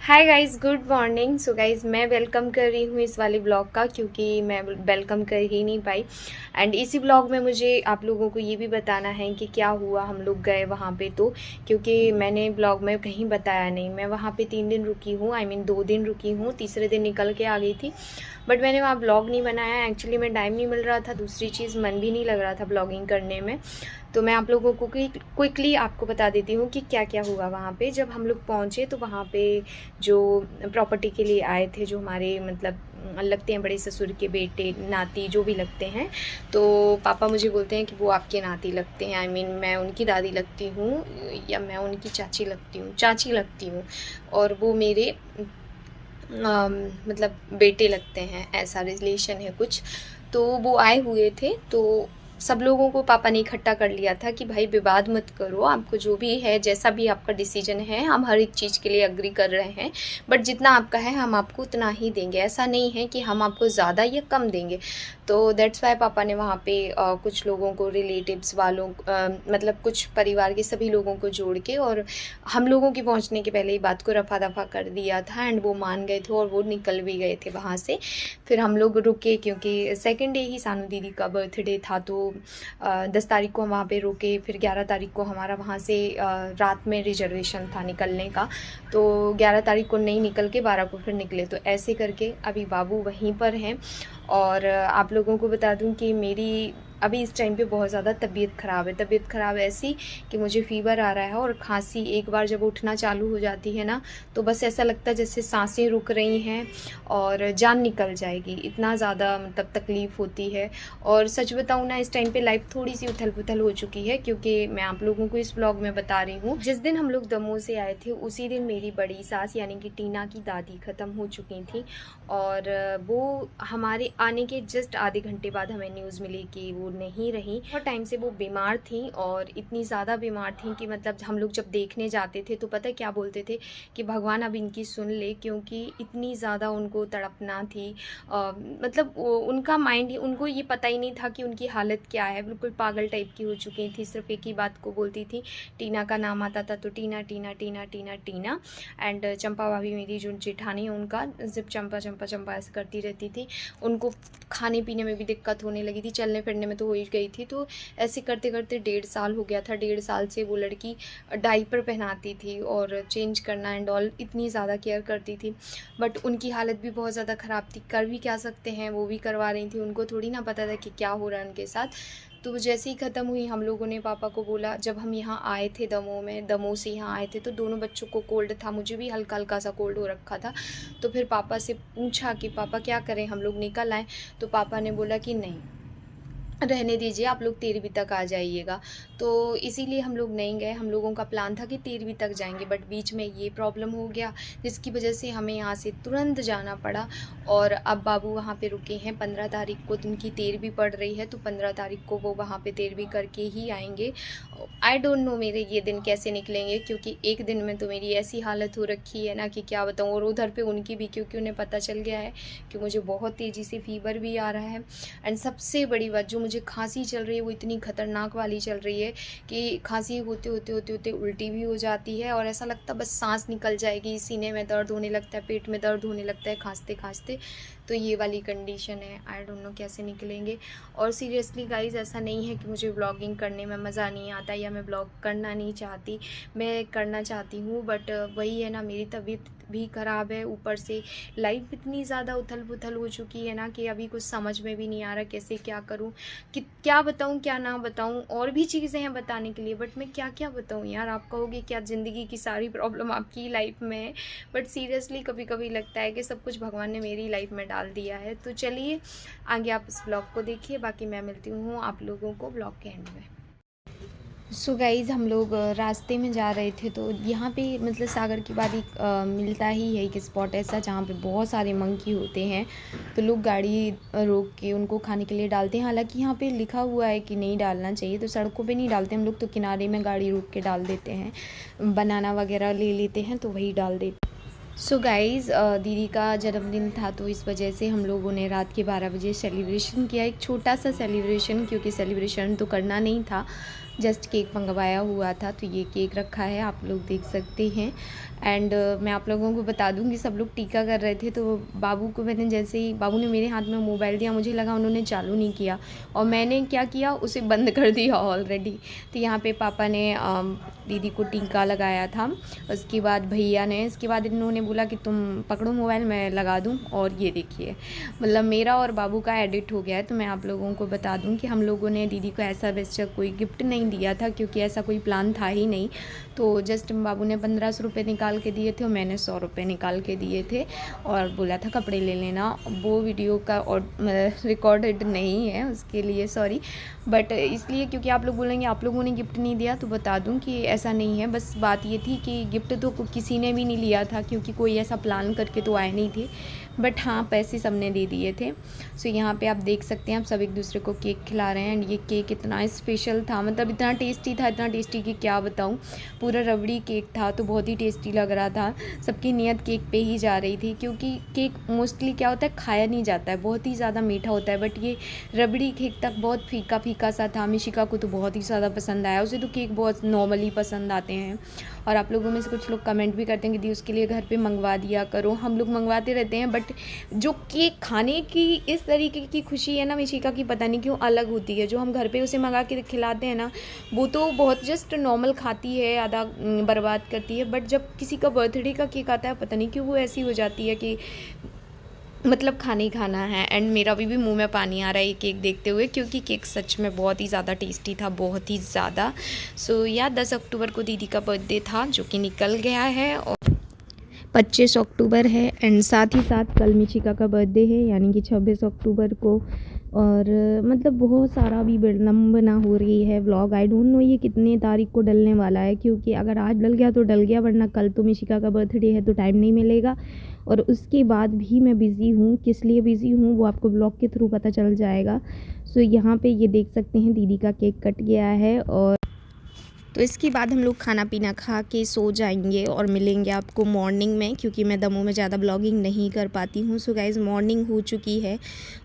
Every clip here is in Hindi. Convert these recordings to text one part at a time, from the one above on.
Hi guys, good morning. So guys, मैं वेलकम कर रही हूँ इस वाले ब्लॉग का, क्योंकि मैं वेलकम कर ही नहीं पाई। एंड इसी ब्लॉग में मुझे आप लोगों को ये भी बताना है कि क्या हुआ, हम लोग गए वहाँ पे तो, क्योंकि मैंने ब्लॉग में कहीं बताया नहीं। मैं वहाँ पे 3 दिन रुकी हूँ, आई मीन 2 दिन रुकी हूँ, तीसरे दिन निकल के आ गई थी। बट मैंने वहाँ ब्लॉग नहीं बनाया, एक्चुअली में टाइम नहीं मिल रहा था, दूसरी चीज़ मन भी नहीं लग रहा था ब्लॉगिंग करने में। तो मैं आप लोगों को क्विकली आपको बता देती हूँ कि क्या क्या हुआ वहाँ पे। जब हम लोग पहुँचे तो वहाँ पे जो प्रॉपर्टी के लिए आए थे, जो हमारे मतलब लगते हैं बड़े ससुर के बेटे, नाती, जो भी लगते हैं, तो पापा मुझे बोलते हैं कि वो आपके नाती लगते हैं, आई मीन मैं उनकी दादी लगती हूँ या मैं उनकी चाची लगती हूँ और वो मेरे मतलब बेटे लगते हैं, ऐसा रिलेशन है कुछ। तो वो आए हुए थे, तो सब लोगों को पापा ने इकट्ठा कर लिया था कि भाई विवाद मत करो, आपको जो भी है, जैसा भी आपका डिसीजन है, हम हर एक चीज़ के लिए अग्री कर रहे हैं, बट जितना आपका है हम आपको उतना ही देंगे, ऐसा नहीं है कि हम आपको ज़्यादा या कम देंगे। तो दैट्स वाई पापा ने वहाँ पे कुछ लोगों को, रिलेटिव्स वालों, मतलब कुछ परिवार के सभी लोगों को जोड़ के, और हम लोगों के पहुंचने के पहले ही बात को रफा दफा कर दिया था। एंड वो मान गए थे और वो निकल भी गए थे वहाँ से। फिर हम लोग रुके, क्योंकि सेकंड डे ही सानू दीदी का बर्थडे था, तो 10 तारीख को हम वहाँ पे रुके। फिर 11 तारीख को हमारा वहाँ से रात में रिजर्वेशन था निकलने का, तो 11 तारीख को नहीं निकल के 12 को फिर निकले। तो ऐसे करके अभी बाबू वहीं पर हैं। और आप लोगों को बता दूं कि मेरी अभी इस टाइम पे बहुत ज़्यादा तबीयत ख़राब है ऐसी कि मुझे फ़ीवर आ रहा है और खांसी एक बार जब उठना चालू हो जाती है ना, तो बस ऐसा लगता है जैसे सांसें रुक रही हैं और जान निकल जाएगी, इतना ज़्यादा मतलब तकलीफ़ होती है। और सच बताऊँ ना, इस टाइम पे लाइफ थोड़ी सी उथल पुथल हो चुकी है, क्योंकि मैं आप लोगों को इस ब्लॉग में बता रही हूँ, जिस दिन हम लोग दमोह से आए थे उसी दिन मेरी बड़ी सास यानी कि टीना की दादी ख़त्म हो चुकी थी। और वो हमारे आने के जस्ट आधे घंटे बाद हमें न्यूज़ मिली कि वो नहीं रही। बहुत टाइम से वो बीमार थी, और इतनी ज़्यादा बीमार थी कि मतलब हम लोग जब देखने जाते थे तो पता है क्या बोलते थे कि भगवान अब इनकी सुन ले, क्योंकि इतनी ज़्यादा उनको तड़पना थी। मतलब उनका माइंड, उनको ये पता ही नहीं था कि उनकी हालत क्या है, बिल्कुल पागल टाइप की हो चुकी थी। सिर्फ एक ही बात को बोलती थी, टीना का नाम आता था तो टीना टीना टीना टीना टीना। एंड चंपा भाभी मेरी जो जेठानी है, उनका सिर्फ चंपा चंपा चंपा ऐसे करती रहती थी। उनको खाने पीने में भी दिक्कत होने लगी थी, चलने फिरने में तो हो ही गई थी। तो ऐसे करते करते 1.5 साल हो गया था। 1.5 साल से वो लड़की डाइपर पहनाती थी और चेंज करना एंड ऑल, इतनी ज़्यादा केयर करती थी। बट उनकी हालत भी बहुत ज़्यादा ख़राब थी, कर भी क्या सकते हैं, वो भी करवा रही थी, उनको थोड़ी ना पता था कि क्या हो रहा है उनके साथ। तो जैसे ही ख़त्म हुई, हम लोगों ने पापा को बोला, जब हम यहाँ आए थे दमोह से यहाँ आए थे, तो दोनों बच्चों को कोल्ड था, मुझे भी हल्का हल्का सा कोल्ड हो रखा था। तो फिर पापा से पूछा कि पापा क्या करें, हम लोग निकल आए। तो पापा ने बोला कि नहीं, रहने दीजिए, आप लोग 13वीं तक आ जाइएगा। तो इसीलिए हम लोग नहीं गए। हम लोगों का प्लान था कि 13वीं तक जाएंगे, बट बीच में ये प्रॉब्लम हो गया, जिसकी वजह से हमें यहाँ से तुरंत जाना पड़ा। और अब बाबू वहाँ पे रुके हैं। 15 तारीख को उनकी 13वीं पड़ रही है, तो 15 तारीख को वो वहाँ पे 13वीं करके ही आएंगे। आई डोंट नो मेरे ये दिन कैसे निकलेंगे, क्योंकि एक दिन में तो मेरी ऐसी हालत हो रखी है ना कि क्या बताऊँ। और उधर पे उनकी भी, क्योंकि उन्हें पता चल गया है कि मुझे बहुत तेज़ी से फ़ीवर भी आ रहा है। एंड सबसे बड़ी बात, जो मुझे खांसी चल रही है वो इतनी ख़तरनाक वाली चल रही है कि खांसी होते होते होते होते उल्टी भी हो जाती है, और ऐसा लगता है बस सांस निकल जाएगी, सीने में दर्द होने लगता है, पेट में दर्द होने लगता है खांसते खांसते। तो ये वाली कंडीशन है, आई डोंट नो कैसे निकलेंगे। और सीरियसली गाइज, ऐसा नहीं है कि मुझे व्लॉगिंग करने में मज़ा नहीं आता या मैं व्लॉग करना नहीं चाहती, मैं करना चाहती हूँ। बट वही है ना, मेरी तबीयत भी ख़राब है, ऊपर से लाइफ इतनी ज़्यादा उथल पुथल हो चुकी है ना कि अभी कुछ समझ में भी नहीं आ रहा कैसे क्या करूँ, कि क्या बताऊँ क्या ना बताऊँ। और भी चीज़ें हैं बताने के लिए, बट मैं क्या क्या बताऊँ यार। आप कहोगे क्या ज़िंदगी की सारी प्रॉब्लम आपकी लाइफ में है, बट सीरियसली कभी कभी लगता है कि सब कुछ भगवान ने मेरी लाइफ में डाल दिया है। तो चलिए आगे आप इस ब्लॉग को देखिए, बाकी मैं मिलती हूँ आप लोगों को ब्लॉग के एंड में। सो गाइज़, हम लोग रास्ते में जा रहे थे, तो यहाँ पे मतलब सागर की बारी मिलता ही है एक स्पॉट ऐसा जहाँ पे बहुत सारे मंकी होते हैं। तो लोग गाड़ी रोक के उनको खाने के लिए डालते हैं। हालांकि यहाँ पे लिखा हुआ है कि नहीं डालना चाहिए, तो सड़कों पे नहीं डालते हम लोग, तो किनारे में गाड़ी रोक के डाल देते हैं, बनाना वगैरह ले लेते हैं तो वही डाल देते हैं। सो गाइज़, दीदी का जन्मदिन था, तो इस वजह से हम लोगों ने रात के 12 बजे सेलिब्रेशन किया, एक छोटा सा सेलिब्रेशन, क्योंकि सेलिब्रेशन तो करना नहीं था, जस्ट केक मंगवाया हुआ था। तो ये केक रखा है, आप लोग देख सकते हैं। एंड मैं आप लोगों को बता दूं कि सब लोग टीका कर रहे थे, तो बाबू को मैंने जैसे ही बाबू ने मेरे हाथ में मोबाइल दिया, मुझे लगा उन्होंने चालू नहीं किया और मैंने क्या किया, उसे बंद कर दिया ऑलरेडी। तो यहाँ पे पापा ने दीदी को टीका लगाया था। उसके बाद भैया ने, इसके बाद इन्होंने बोला कि तुम पकड़ो मोबाइल, मैं लगा दूँ। और ये देखिए, मतलब मेरा और बाबू का एडिट हो गया है। तो मैं आप लोगों को बता दूं कि हम लोगों ने दीदी को ऐसा वैसा कोई गिफ्ट नहीं दिया था, क्योंकि ऐसा कोई प्लान था ही नहीं। तो जस्ट बाबू ने 1500 रुपये निकाल के दिए थे और मैंने 100 रुपये निकाल के दिए थे और बोला था कपड़े ले लेना। वो वीडियो का और रिकॉर्डेड नहीं है, उसके लिए सॉरी, बट इसलिए क्योंकि आप लोग बोलेंगे आप लोगों ने गिफ्ट नहीं दिया, तो बता दूं कि ऐसा नहीं है। बस बात ये थी कि गिफ्ट तो किसी ने भी नहीं लिया था, क्योंकि कोई ऐसा प्लान करके तो आए नहीं थे, बट हाँ पैसे सबने दे दिए थे। सो यहाँ पे आप देख सकते हैं, आप सब एक दूसरे को केक खिला रहे हैं। एंड ये केक इतना स्पेशल था, मतलब इतना टेस्टी था, इतना टेस्टी कि क्या बताऊँ। पूरा रबड़ी केक था, तो बहुत ही टेस्टी लग रहा था। सबकी नियत केक पे ही जा रही थी, क्योंकि केक मोस्टली क्या होता है, खाया नहीं जाता है, बहुत ही ज़्यादा मीठा होता है। बट ये रबड़ी केक तक बहुत फीका फीका सा था। मिशिका को तो बहुत ही ज़्यादा पसंद आया, उसे तो केक बहुत नॉर्मली पसंद आते हैं। और आप लोगों में से कुछ लोग कमेंट भी करते हैं कि दी उसके लिए घर पे मंगवा दिया करो। हम लोग मंगवाते रहते हैं, बट जो केक खाने की इस तरीके की खुशी है ना मिशिका की, पता नहीं क्यों अलग होती है। जो हम घर पे उसे मंगा के खिलाते हैं ना, वो तो बहुत जस्ट नॉर्मल खाती है, आधा बर्बाद करती है। बट जब किसी का बर्थडे का केक आता है, पता नहीं क्यों वो ऐसी हो जाती है कि मतलब खाना ही खाना है। एंड मेरा भी मुंह में पानी आ रहा है ये केक देखते हुए, क्योंकि केक सच में बहुत ही ज़्यादा टेस्टी था, बहुत ही ज़्यादा। सो या 10 अक्टूबर को दीदी का बर्थडे था, जो कि निकल गया है, और 25 अक्टूबर है। एंड साथ ही साथ कल मिशिका का बर्थडे है, यानी कि 26 अक्टूबर को। और मतलब बहुत सारा भी विडम्बना हो रही है व्लॉग। आई डोंट नो ये कितने तारीख को डलने वाला है, क्योंकि अगर आज डल गया तो डल गया, वरना कल तो मिशिका का बर्थडे है तो टाइम नहीं मिलेगा। और उसके बाद भी मैं बिज़ी हूँ, किस लिए बिज़ी हूँ वो आपको ब्लॉग के थ्रू पता चल जाएगा। सो यहाँ पे ये देख सकते हैं दीदी का केक कट गया है, और तो इसके बाद हम लोग खाना पीना खा के सो जाएंगे और मिलेंगे आपको मॉर्निंग में, क्योंकि मैं दमों में ज़्यादा ब्लॉगिंग नहीं कर पाती हूँ। सो गाइज़ मॉर्निंग हो चुकी है,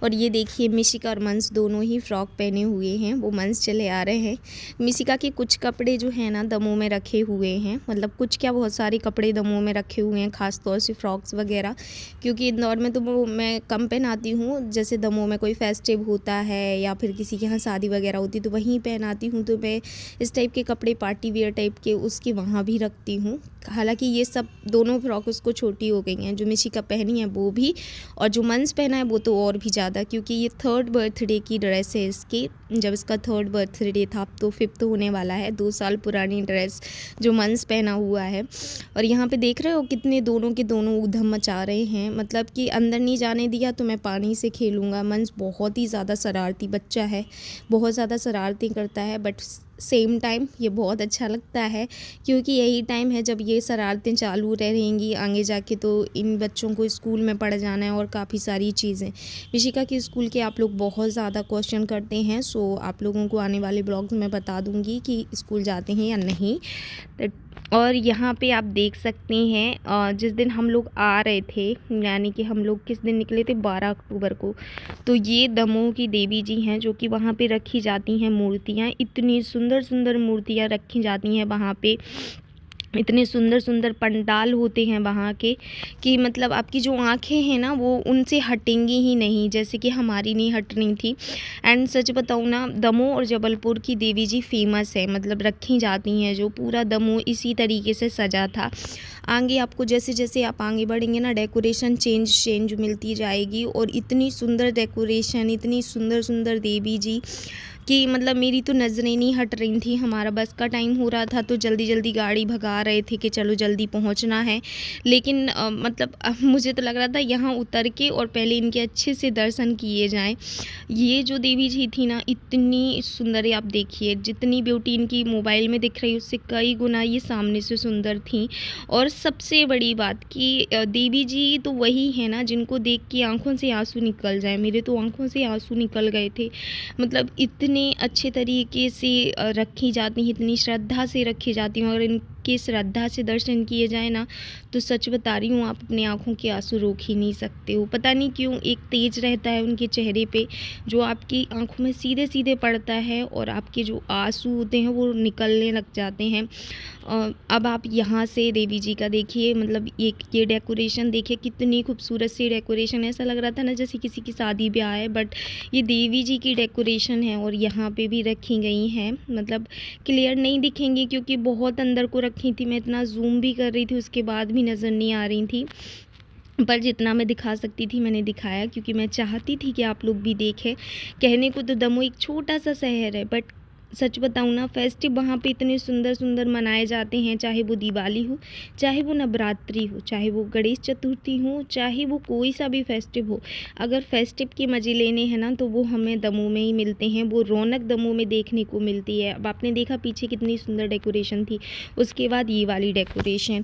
और ये देखिए मिशिका और मंस दोनों ही फ्रॉक पहने हुए हैं। वो मंस चले आ रहे हैं। मिशिका के कुछ कपड़े जो हैं ना दमों में रखे हुए हैं, मतलब कुछ क्या बहुत सारे कपड़े दमों में रखे हुए हैं, ख़ासतौर से फ्रॉक्स वगैरह, क्योंकि इंदौर में तो वो मैं कम पहनाती हूँ। जैसे दमों में कोई फेस्टिव होता है या फिर किसी के यहाँ शादी वगैरह होती है तो वहीं पहनाती हूँ। तो मैं इस टाइप के कपड़े पार्टी वेयर टाइप के उसके वहाँ भी रखती हूँ। हालांकि ये सब दोनों फ्रॉक उसको छोटी हो गई हैं, जो मिशिका पहनी है वो भी, और जो मंस पहना है वो तो और भी ज़्यादा, क्योंकि ये 3rd बर्थडे की ड्रेस है इसकी। जब इसका 3rd बर्थडे था, अब तो 5th होने वाला है। 2 साल पुरानी ड्रेस जो मंस पहना हुआ है। और यहाँ पे देख रहे हो कितने दोनों के दोनों उधम मचा रहे हैं, मतलब कि अंदर नहीं जाने दिया तो मैं पानी से खेलूँगा। मंस बहुत ही ज़्यादा शरारती बच्चा है, बहुत ज़्यादा शरारती करता है, बट सेम टाइम ये बहुत अच्छा लगता है, क्योंकि यही टाइम है जब ये शरारतें चालू रहेंगी आगे जाके। तो इन बच्चों को स्कूल में पढ़ जाना है और काफ़ी सारी चीज़ें। मिशिका के स्कूल के आप लोग बहुत ज़्यादा क्वेश्चन करते हैं, सो आप लोगों को आने वाले ब्लॉग्स में बता दूंगी कि स्कूल जाते हैं या नहीं। और यहाँ पे आप देख सकते हैं जिस दिन हम लोग आ रहे थे, यानी कि हम लोग किस दिन निकले थे, 12 अक्टूबर को। तो ये दमोह की देवी जी हैं, जो कि वहाँ पे रखी जाती हैं मूर्तियाँ। इतनी सुंदर सुंदर मूर्तियाँ रखी जाती हैं वहाँ पे, इतने सुंदर सुंदर पंडाल होते हैं वहाँ के, कि मतलब आपकी जो आँखें हैं ना वो उनसे हटेंगी ही नहीं, जैसे कि हमारी नहीं हट रही थी। एंड सच बताऊँ ना, दमोह और जबलपुर की देवी जी फेमस है, मतलब रखी जाती हैं। जो पूरा दमोह इसी तरीके से सजा था। आगे आपको जैसे जैसे आप आगे बढ़ेंगे ना, डेकोरेशन चेंज मिलती जाएगी, और इतनी सुंदर डेकोरेशन, इतनी सुंदर सुंदर देवी जी कि मतलब मेरी तो नज़रें नहीं हट रही थी। हमारा बस का टाइम हो रहा था, तो जल्दी जल्दी गाड़ी भगा रहे थे कि चलो जल्दी पहुंचना है। लेकिन मतलब मुझे तो लग रहा था यहाँ उतर के और पहले इनके अच्छे से दर्शन किए जाएं। ये जो देवी जी थी ना, इतनी सुंदर है, आप देखिए जितनी ब्यूटी इनकी मोबाइल में दिख रही है उससे कई गुना ये सामने से सुंदर थी। और सबसे बड़ी बात कि देवी जी तो वही है ना जिनको देख के आंखों से आंसू निकल जाए। मेरे तो आंखों से आंसू निकल गए थे, मतलब इतने अच्छे तरीके से रखी जाती हैं, इतनी श्रद्धा से रखी जाती हैं। और के श्रद्धा से दर्शन किए जाए ना, तो सच बता रही हूँ, आप अपनी आँखों के आंसू रोक ही नहीं सकते हो। पता नहीं क्यों एक तेज रहता है उनके चेहरे पे, जो आपकी आंखों में सीधे सीधे पड़ता है और आपके जो आंसू होते हैं वो निकलने लग जाते हैं। अब आप यहाँ से देवी जी का देखिए, मतलब ये डेकोरेशन देखिए, कितनी खूबसूरत सी डेकोरेशन है। ऐसा लग रहा था ना जैसे किसी की शादी ब्याह है, बट ये देवी जी की डेकोरेशन है और यहाँ पे भी रखी गई हैं। मतलब क्लियर नहीं दिखेंगी क्योंकि बहुत अंदर को रखी थी, मैं इतना जूम भी कर रही थी उसके बाद भी नज़र नहीं आ रही थी, पर जितना मैं दिखा सकती थी मैंने दिखाया, क्योंकि मैं चाहती थी कि आप लोग भी देखें। कहने को तो दमोह एक छोटा सा शहर है, बट सच बताऊँ ना, फेस्टिव वहाँ पे इतने सुंदर सुंदर मनाए जाते हैं, चाहे वो दिवाली हो, चाहे वो नवरात्रि हो, चाहे वो गणेश चतुर्थी हो, चाहे वो कोई सा भी फेस्टिव हो। अगर फेस्टिव के मज़े लेने हैं ना, तो वो हमें दमोह में ही मिलते हैं, वो रौनक दमोह में देखने को मिलती है। अब आपने देखा पीछे कितनी सुंदर डेकोरेशन थी, उसके बाद ये वाली डेकोरेशन।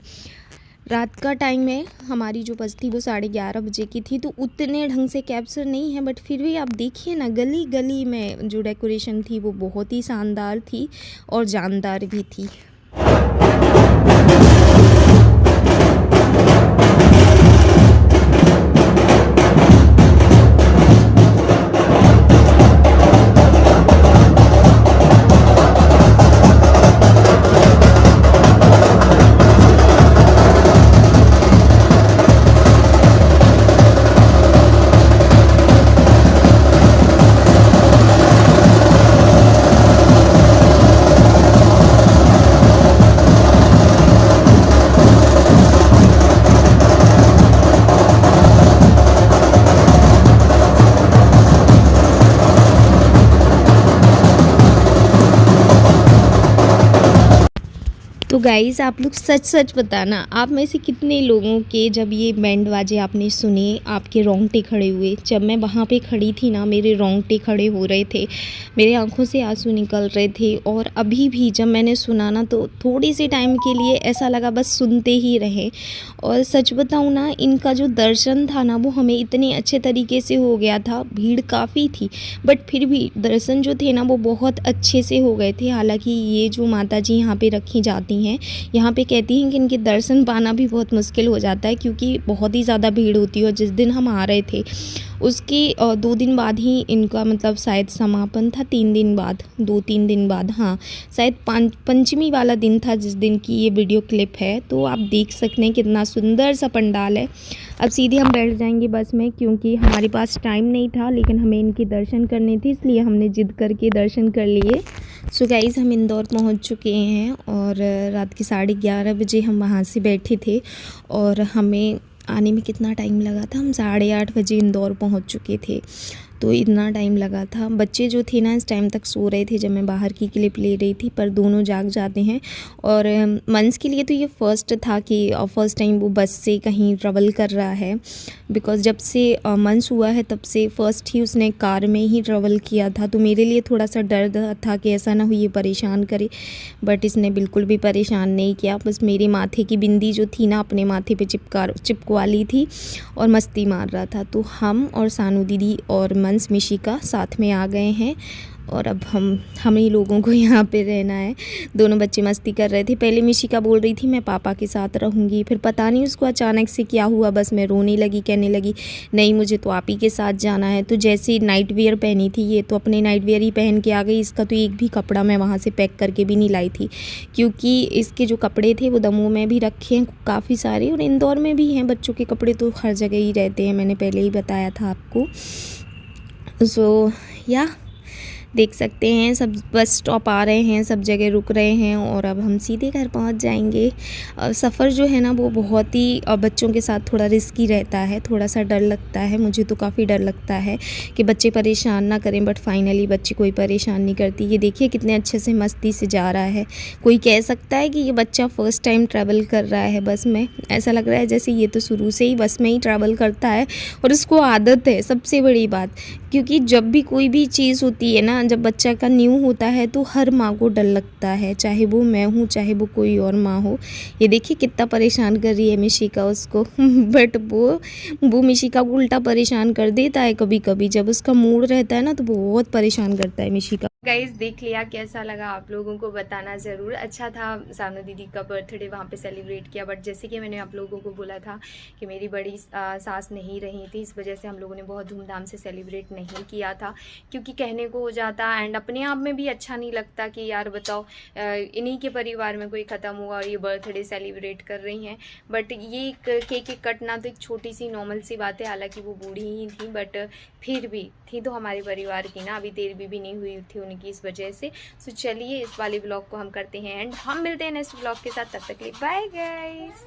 रात का टाइम है, हमारी जो बस थी वो 11:30 बजे की थी, तो उतने ढंग से कैप्चर नहीं है, बट फिर भी आप देखिए ना, गली गली में जो डेकोरेशन थी वो बहुत ही शानदार थी और जानदार भी थी। तो गाइज़, आप लोग सच सच बताना, आप में से कितने लोगों के जब ये बैंड बाजे आपने सुने आपके रोंगटे खड़े हुए। जब मैं वहाँ पे खड़ी थी ना, मेरे रोंगटे खड़े हो रहे थे, मेरे आंखों से आंसू निकल रहे थे। और अभी भी जब मैंने सुना ना, तो थोड़ी सी टाइम के लिए ऐसा लगा बस सुनते ही रहे। और सच बताऊँ ना, इनका जो दर्शन था ना, वो हमें इतने अच्छे तरीके से हो गया था। भीड़ काफ़ी थी, बट फिर भी दर्शन जो थे ना वो बहुत अच्छे से हो गए थे। हालांकि ये जो माता जी यहाँ पे रखी जाती हैं, यहाँ पे कहती हैं कि इनके दर्शन पाना भी बहुत मुश्किल हो जाता है, क्योंकि बहुत ही ज़्यादा भीड़ होती है। और जिस दिन हम आ रहे थे उसके 2 दिन बाद ही इनका मतलब शायद समापन था, 3 दिन बाद, 2-3 दिन बाद, हाँ शायद पंचमी वाला दिन था जिस दिन की ये वीडियो क्लिप है। तो आप देख सकते हैं कितना सुंदर सा पंडाल है। अब सीधे हम बैठ जाएंगे बस में, क्योंकि हमारे पास टाइम नहीं था, लेकिन हमें इनके दर्शन करने थे, इसलिए हमने जिद करके दर्शन कर लिए। सो गाइज़, हम इंदौर पहुंच चुके हैं और रात के 11:30 बजे हम वहां से बैठे थे। और हमें आने में कितना टाइम लगा था, हम 8:30 बजे इंदौर पहुंच चुके थे, तो इतना टाइम लगा था। बच्चे जो थे ना इस टाइम तक सो रहे थे जब मैं बाहर की क्लिप ले रही थी, पर दोनों जाग जाते हैं। और मंस के लिए तो ये फ़र्स्ट था कि फ़र्स्ट टाइम वो बस से कहीं ट्रैवल कर रहा है, बिकॉज़ जब से मंस हुआ है तब से फ़र्स्ट ही उसने कार में ही ट्रैवल किया था। तो मेरे लिए थोड़ा सा डर था कि ऐसा ना हो ये परेशान करे, बट इसने बिल्कुल भी परेशान नहीं किया। बस मेरे माथे की बिंदी जो थी ना अपने माथे पे चिपकवा ली थी और मस्ती मार रहा था। तो हम और सानू दीदी और मंस मिशिका साथ में आ गए हैं और अब हम ही लोगों को यहाँ पे रहना है। दोनों बच्चे मस्ती कर रहे थे। पहले मिशिका बोल रही थी मैं पापा के साथ रहूँगी, फिर पता नहीं उसको अचानक से क्या हुआ, बस मैं रोने लगी, कहने लगी नहीं मुझे तो आप ही के साथ जाना है। तो जैसे नाइट वेयर पहनी थी ये, तो अपने नाइट वेयर ही पहन के आ गई। इसका तो एक भी कपड़ा मैं वहाँ से पैक करके भी नहीं लाई थी, क्योंकि इसके जो कपड़े थे वो दमोह में भी रखे हैं काफ़ी सारे और इंदौर में भी हैं। बच्चों के कपड़े तो हर जगह ही रहते हैं, मैंने पहले ही बताया था आपको। सो या देख सकते हैं सब बस स्टॉप आ रहे हैं, सब जगह रुक रहे हैं और अब हम सीधे घर पहुंच जाएंगे। सफ़र जो है ना वो बहुत ही बच्चों के साथ थोड़ा रिस्की रहता है, थोड़ा सा डर लगता है। मुझे तो काफ़ी डर लगता है कि बच्चे परेशान ना करें, बट फाइनली बच्चे कोई परेशान नहीं करती। ये देखिए कितने अच्छे से मस्ती से जा रहा है। कोई कह सकता है कि ये बच्चा फ़र्स्ट टाइम ट्रैवल कर रहा है बस में। ऐसा लग रहा है जैसे ये तो शुरू से ही बस में ही ट्रैवल करता है और उसको आदत है, सबसे बड़ी बात। क्योंकि जब भी कोई भी चीज़ होती है ना, जब बच्चा का न्यू होता है तो हर माँ को डर लगता है, चाहे वो मैं हूँ चाहे वो कोई और माँ हो। ये देखिए कितना परेशान कर रही है मिशिका उसको बट वो मिशिका को उल्टा परेशान कर देता है कभी कभी। जब उसका मूड रहता है ना तो बहुत परेशान करता है मिशिका। गाइस देख लिया, कैसा लगा आप लोगों को बताना ज़रूर। अच्छा था, सानू दीदी का बर्थडे वहाँ पे सेलिब्रेट किया, बट जैसे कि मैंने आप लोगों को बोला था कि मेरी बड़ी सास नहीं रही थी, इस वजह से हम लोगों ने बहुत धूमधाम से सेलिब्रेट नहीं किया था, क्योंकि कहने को हो जाता एंड अपने आप में भी अच्छा नहीं लगता कि यार बताओ इन्हीं के परिवार में कोई ख़त्म हुआ और ये बर्थडे सेलिब्रेट कर रही हैं। बट ये केक कटना तो एक छोटी सी नॉर्मल सी बात है, हालांकि वो बूढ़ी ही थी, बट फिर भी थी तो हमारे परिवार की ना, अभी देर भी नहीं हुई थी उनकी, इस वजह से। सो चलिए इस वाले ब्लॉग को हम करते हैं एंड हम मिलते हैं नेक्स्ट ब्लॉग के साथ, तब तक के लिए बाय गाइस।